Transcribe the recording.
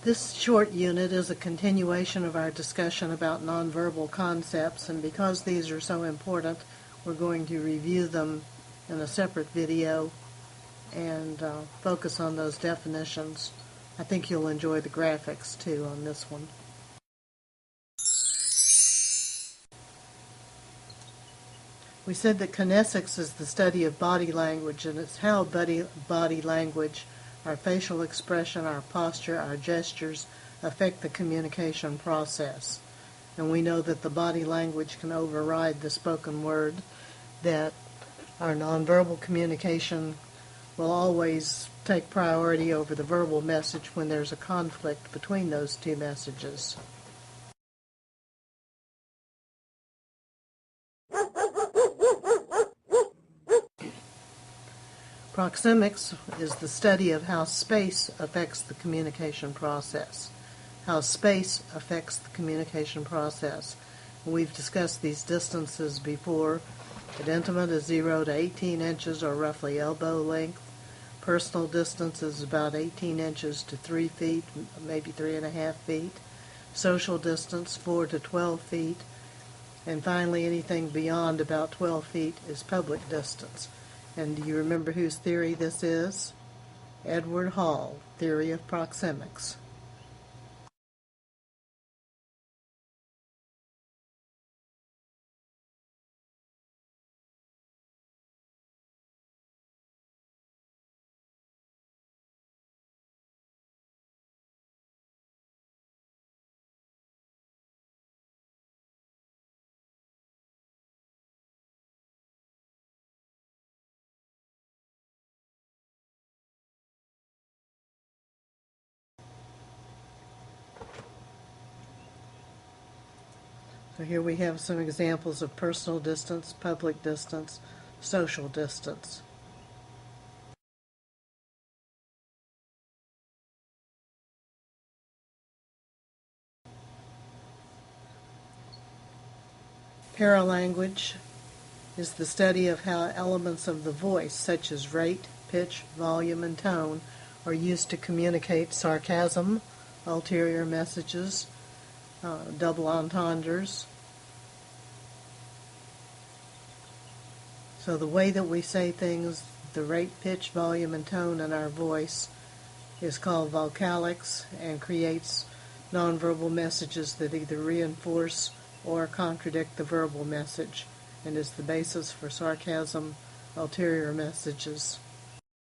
This short unit is a continuation of our discussion about nonverbal concepts, and because these are so important, we're going to review them in a separate video and focus on those definitions. I think you'll enjoy the graphics too on this one. We said that kinesics is the study of body language, and it's how body language, our facial expression, our posture, our gestures affect the communication process. And we know that the body language can override the spoken word, that our nonverbal communication will always take priority over the verbal message when there's a conflict between those two messages. Proxemics is the study of how space affects the communication process. How space affects the communication process. We've discussed these distances before. At intimate is 0 to 18 inches, or roughly elbow length. Personal distance is about 18 inches to 3 feet, maybe 3.5 feet. Social distance, 4 to 12 feet. And finally, anything beyond about 12 feet is public distance. And do you remember whose theory this is? Edward Hall, theory of proxemics. So here we have some examples of personal distance, public distance, social distance. Paralanguage is the study of how elements of the voice, such as rate, pitch, volume, and tone, are used to communicate sarcasm, ulterior messages, double entendres. So the way that we say things, the rate, pitch, volume, and tone in our voice is called vocalics and creates nonverbal messages that either reinforce or contradict the verbal message, and is the basis for sarcasm, ulterior messages,